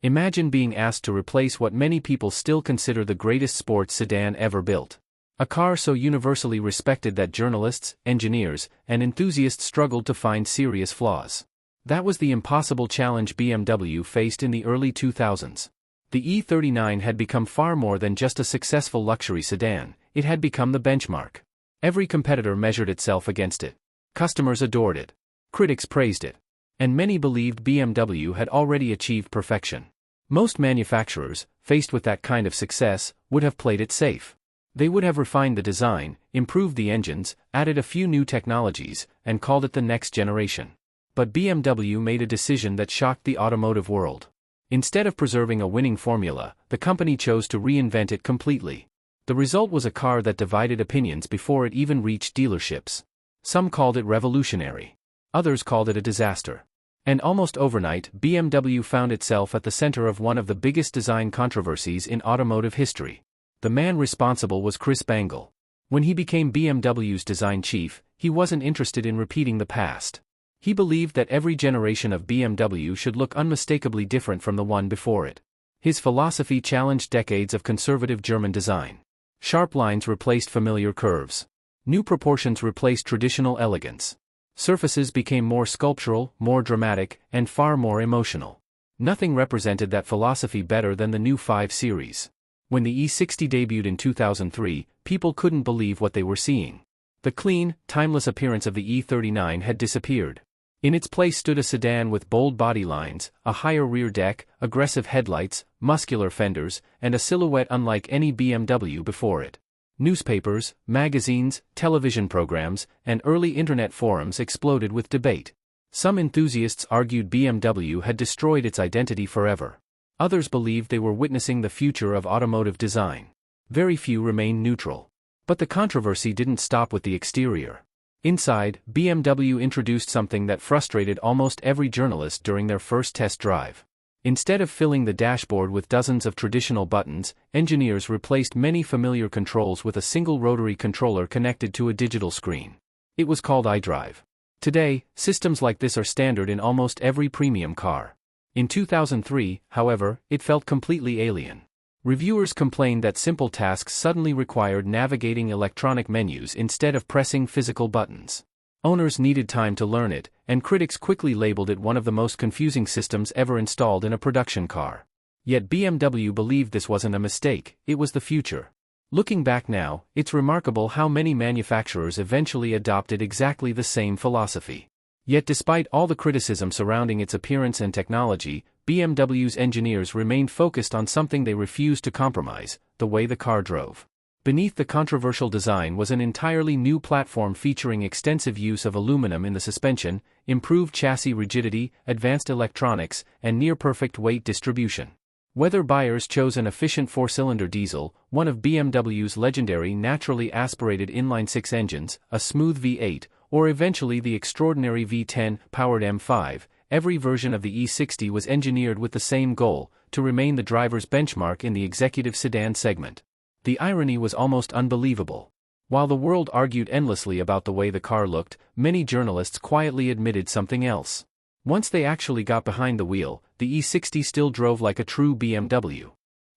Imagine being asked to replace what many people still consider the greatest sports sedan ever built. A car so universally respected that journalists, engineers, and enthusiasts struggled to find serious flaws. That was the impossible challenge BMW faced in the early 2000s. The E39 had become far more than just a successful luxury sedan, it had become the benchmark. Every competitor measured itself against it. Customers adored it. Critics praised it. And many believed BMW had already achieved perfection. Most manufacturers, faced with that kind of success, would have played it safe. They would have refined the design, improved the engines, added a few new technologies, and called it the next generation. But BMW made a decision that shocked the automotive world. Instead of preserving a winning formula, the company chose to reinvent it completely. The result was a car that divided opinions before it even reached dealerships. Some called it revolutionary. Others called it a disaster. And almost overnight, BMW found itself at the center of one of the biggest design controversies in automotive history. The man responsible was Chris Bangle. When he became BMW's design chief, he wasn't interested in repeating the past. He believed that every generation of BMW should look unmistakably different from the one before it. His philosophy challenged decades of conservative German design. Sharp lines replaced familiar curves. New proportions replaced traditional elegance. Surfaces became more sculptural, more dramatic, and far more emotional. Nothing represented that philosophy better than the new 5 Series. When the E60 debuted in 2003, people couldn't believe what they were seeing. The clean, timeless appearance of the E39 had disappeared. In its place stood a sedan with bold body lines, a higher rear deck, aggressive headlights, muscular fenders, and a silhouette unlike any BMW before it. Newspapers, magazines, television programs, and early internet forums exploded with debate. Some enthusiasts argued BMW had destroyed its identity forever. Others believed they were witnessing the future of automotive design. Very few remained neutral. But the controversy didn't stop with the exterior. Inside, BMW introduced something that frustrated almost every journalist during their first test drive. Instead of filling the dashboard with dozens of traditional buttons, engineers replaced many familiar controls with a single rotary controller connected to a digital screen. It was called iDrive. Today, systems like this are standard in almost every premium car. In 2003, however, it felt completely alien. Reviewers complained that simple tasks suddenly required navigating electronic menus instead of pressing physical buttons. Owners needed time to learn it, and critics quickly labeled it one of the most confusing systems ever installed in a production car. Yet BMW believed this wasn't a mistake, it was the future. Looking back now, it's remarkable how many manufacturers eventually adopted exactly the same philosophy. Yet despite all the criticism surrounding its appearance and technology, BMW's engineers remained focused on something they refused to compromise: the way the car drove. Beneath the controversial design was an entirely new platform featuring extensive use of aluminum in the suspension, improved chassis rigidity, advanced electronics, and near-perfect weight distribution. Whether buyers chose an efficient 4-cylinder diesel, one of BMW's legendary naturally aspirated inline-6 engines, a smooth V8, or eventually the extraordinary V10 powered M5, every version of the E60 was engineered with the same goal: to remain the driver's benchmark in the executive sedan segment. The irony was almost unbelievable. While the world argued endlessly about the way the car looked, many journalists quietly admitted something else. Once they actually got behind the wheel, the E60 still drove like a true BMW.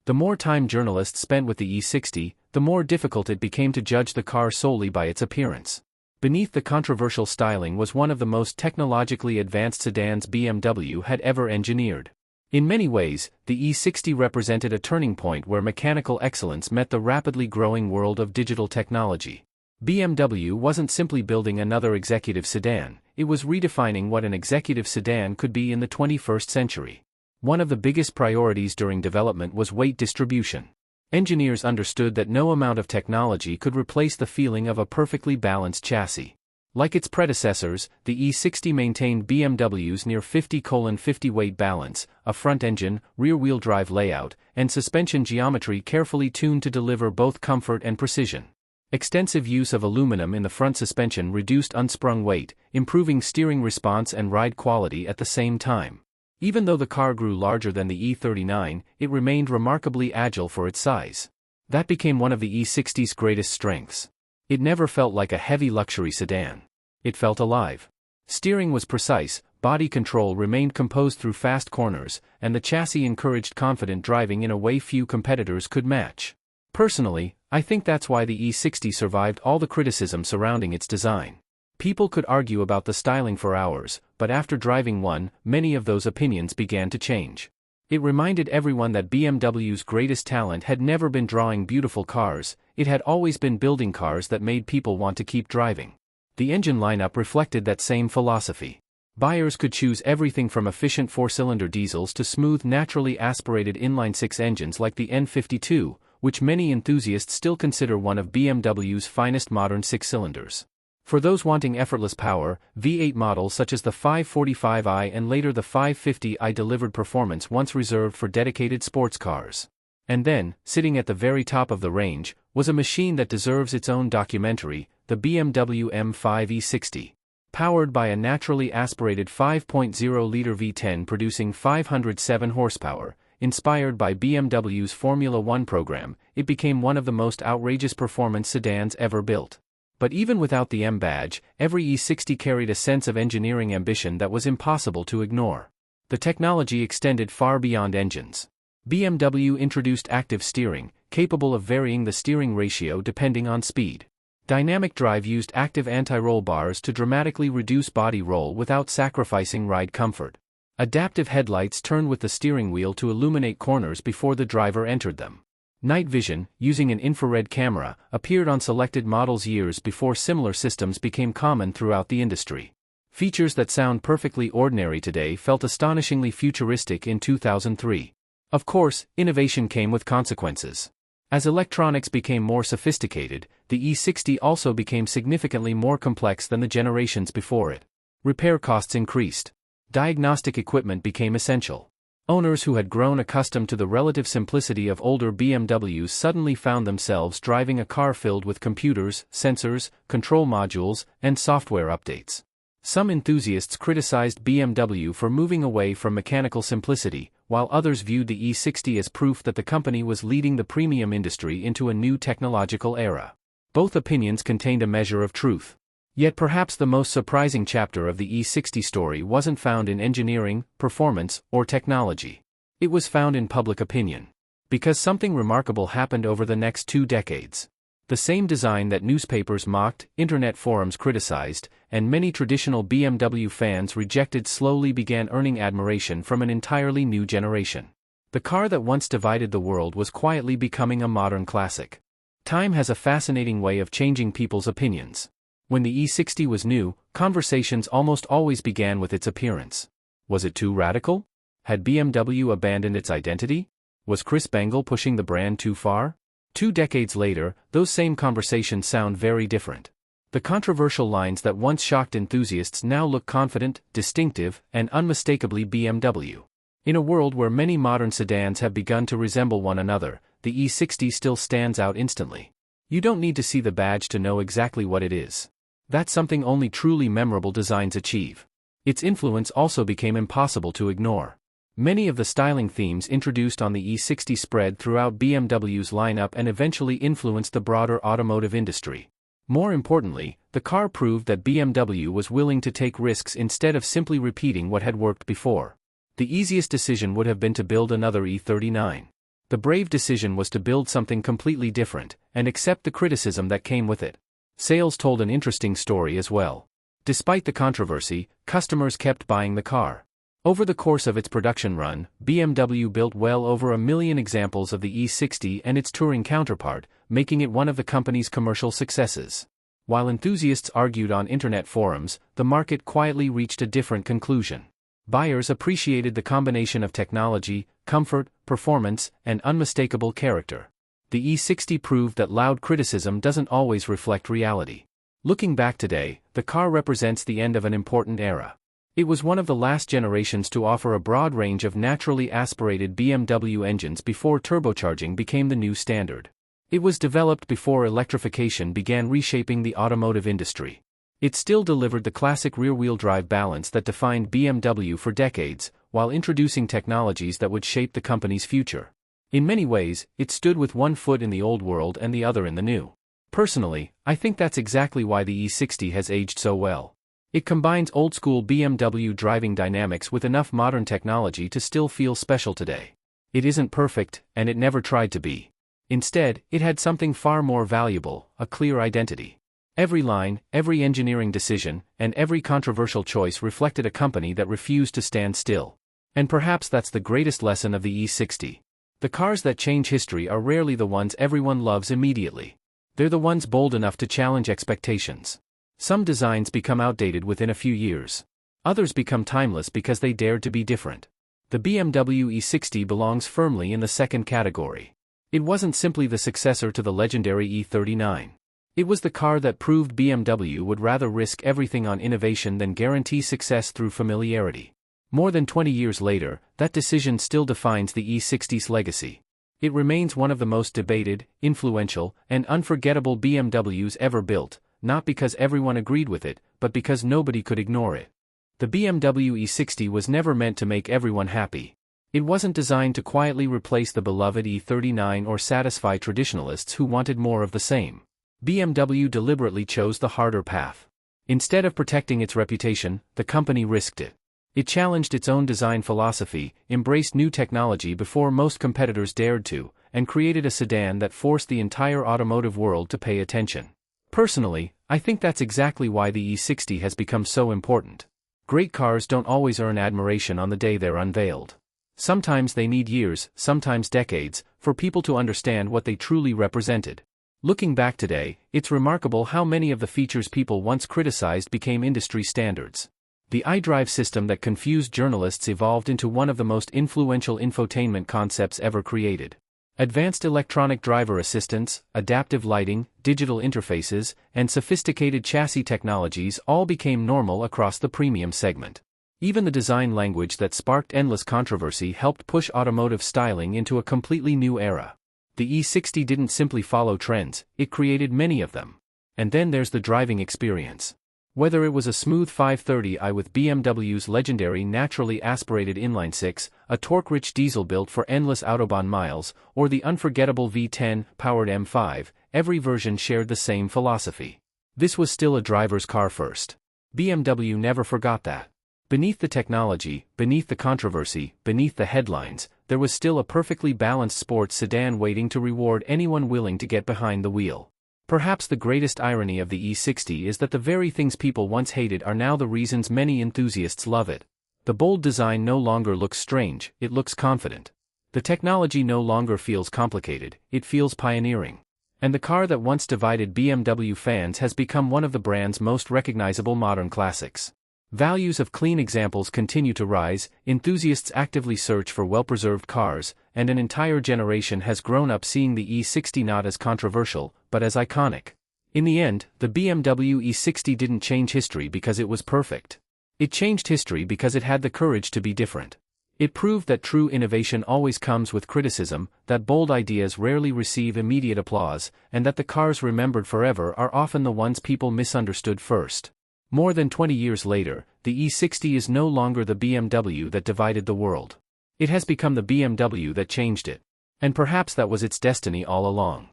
The more time journalists spent with the E60, the more difficult it became to judge the car solely by its appearance. Beneath the controversial styling was one of the most technologically advanced sedans BMW had ever engineered. In many ways, the E60 represented a turning point where mechanical excellence met the rapidly growing world of digital technology. BMW wasn't simply building another executive sedan, it was redefining what an executive sedan could be in the 21st century. One of the biggest priorities during development was weight distribution. Engineers understood that no amount of technology could replace the feeling of a perfectly balanced chassis. Like its predecessors, the E60 maintained BMW's near 50:50 weight balance, a front-engine, rear-wheel drive layout, and suspension geometry carefully tuned to deliver both comfort and precision. Extensive use of aluminum in the front suspension reduced unsprung weight, improving steering response and ride quality at the same time. Even though the car grew larger than the E39, it remained remarkably agile for its size. That became one of the E60's greatest strengths. It never felt like a heavy luxury sedan. It felt alive. Steering was precise, body control remained composed through fast corners, and the chassis encouraged confident driving in a way few competitors could match. Personally, I think that's why the E60 survived all the criticism surrounding its design. People could argue about the styling for hours, but after driving one, many of those opinions began to change. It reminded everyone that BMW's greatest talent had never been drawing beautiful cars, it had always been building cars that made people want to keep driving. The engine lineup reflected that same philosophy. Buyers could choose everything from efficient four-cylinder diesels to smooth naturally aspirated inline-six engines like the N52, which many enthusiasts still consider one of BMW's finest modern six-cylinders. For those wanting effortless power, V8 models such as the 545i and later the 550i delivered performance once reserved for dedicated sports cars. And then, sitting at the very top of the range, was a machine that deserves its own documentary, the BMW M5 E60. Powered by a naturally aspirated 5.0-liter V10 producing 507 horsepower, inspired by BMW's Formula One program, it became one of the most outrageous performance sedans ever built. But even without the M badge, every E60 carried a sense of engineering ambition that was impossible to ignore. The technology extended far beyond engines. BMW introduced active steering, capable of varying the steering ratio depending on speed. Dynamic Drive used active anti-roll bars to dramatically reduce body roll without sacrificing ride comfort. Adaptive headlights turned with the steering wheel to illuminate corners before the driver entered them. Night vision, using an infrared camera, appeared on selected models years before similar systems became common throughout the industry. Features that sound perfectly ordinary today felt astonishingly futuristic in 2003. Of course, innovation came with consequences. As electronics became more sophisticated, the E60 also became significantly more complex than the generations before it. Repair costs increased. Diagnostic equipment became essential. Owners who had grown accustomed to the relative simplicity of older BMWs suddenly found themselves driving a car filled with computers, sensors, control modules, and software updates. Some enthusiasts criticized BMW for moving away from mechanical simplicity, while others viewed the E60 as proof that the company was leading the premium industry into a new technological era. Both opinions contained a measure of truth. Yet perhaps the most surprising chapter of the E60 story wasn't found in engineering, performance, or technology. It was found in public opinion. Because something remarkable happened over the next 2 decades. The same design that newspapers mocked, internet forums criticized, and many traditional BMW fans rejected slowly began earning admiration from an entirely new generation. The car that once divided the world was quietly becoming a modern classic. Time has a fascinating way of changing people's opinions. When the E60 was new, conversations almost always began with its appearance. Was it too radical? Had BMW abandoned its identity? Was Chris Bangle pushing the brand too far? 2 decades later, those same conversations sound very different. The controversial lines that once shocked enthusiasts now look confident, distinctive, and unmistakably BMW. In a world where many modern sedans have begun to resemble one another, the E60 still stands out instantly. You don't need to see the badge to know exactly what it is. That's something only truly memorable designs achieve. Its influence also became impossible to ignore. Many of the styling themes introduced on the E60 spread throughout BMW's lineup and eventually influenced the broader automotive industry. More importantly, the car proved that BMW was willing to take risks instead of simply repeating what had worked before. The easiest decision would have been to build another E39. The brave decision was to build something completely different, and accept the criticism that came with it. Sales told an interesting story as well. Despite the controversy, customers kept buying the car. Over the course of its production run, BMW built well over 1 million examples of the E60 and its touring counterpart, making it one of the company's commercial successes. While enthusiasts argued on internet forums, the market quietly reached a different conclusion. Buyers appreciated the combination of technology, comfort, performance, and unmistakable character. The E60 proved that loud criticism doesn't always reflect reality. Looking back today, the car represents the end of an important era. It was one of the last generations to offer a broad range of naturally aspirated BMW engines before turbocharging became the new standard. It was developed before electrification began reshaping the automotive industry. It still delivered the classic rear-wheel drive balance that defined BMW for decades, while introducing technologies that would shape the company's future. In many ways, it stood with one foot in the old world and the other in the new. Personally, I think that's exactly why the E60 has aged so well. It combines old-school BMW driving dynamics with enough modern technology to still feel special today. It isn't perfect, and it never tried to be. Instead, it had something far more valuable: a clear identity. Every line, every engineering decision, and every controversial choice reflected a company that refused to stand still. And perhaps that's the greatest lesson of the E60. The cars that change history are rarely the ones everyone loves immediately. They're the ones bold enough to challenge expectations. Some designs become outdated within a few years. Others become timeless because they dared to be different. The BMW E60 belongs firmly in the second category. It wasn't simply the successor to the legendary E39. It was the car that proved BMW would rather risk everything on innovation than guarantee success through familiarity. More than 20 years later, that decision still defines the E60's legacy. It remains one of the most debated, influential, and unforgettable BMWs ever built, not because everyone agreed with it, but because nobody could ignore it. The BMW E60 was never meant to make everyone happy. It wasn't designed to quietly replace the beloved E39 or satisfy traditionalists who wanted more of the same. BMW deliberately chose the harder path. Instead of protecting its reputation, the company risked it. It challenged its own design philosophy, embraced new technology before most competitors dared to, and created a sedan that forced the entire automotive world to pay attention. Personally, I think that's exactly why the E60 has become so important. Great cars don't always earn admiration on the day they're unveiled. Sometimes they need years, sometimes decades, for people to understand what they truly represented. Looking back today, it's remarkable how many of the features people once criticized became industry standards. The iDrive system that confused journalists evolved into one of the most influential infotainment concepts ever created. Advanced electronic driver assistance, adaptive lighting, digital interfaces, and sophisticated chassis technologies all became normal across the premium segment. Even the design language that sparked endless controversy helped push automotive styling into a completely new era. The E60 didn't simply follow trends, it created many of them. And then there's the driving experience. Whether it was a smooth 530i with BMW's legendary naturally aspirated inline-six, a torque-rich diesel built for endless autobahn miles, or the unforgettable V10 powered M5, every version shared the same philosophy. This was still a driver's car first. BMW never forgot that. Beneath the technology, beneath the controversy, beneath the headlines, there was still a perfectly balanced sports sedan waiting to reward anyone willing to get behind the wheel. Perhaps the greatest irony of the E60 is that the very things people once hated are now the reasons many enthusiasts love it. The bold design no longer looks strange, it looks confident. The technology no longer feels complicated, it feels pioneering. And the car that once divided BMW fans has become one of the brand's most recognizable modern classics. Values of clean examples continue to rise, enthusiasts actively search for well-preserved cars, and an entire generation has grown up seeing the E60 not as controversial, but as iconic. In the end, the BMW E60 didn't change history because it was perfect. It changed history because it had the courage to be different. It proved that true innovation always comes with criticism, that bold ideas rarely receive immediate applause, and that the cars remembered forever are often the ones people misunderstood first. More than 20 years later, the E60 is no longer the BMW that divided the world. It has become the BMW that changed it. And perhaps that was its destiny all along.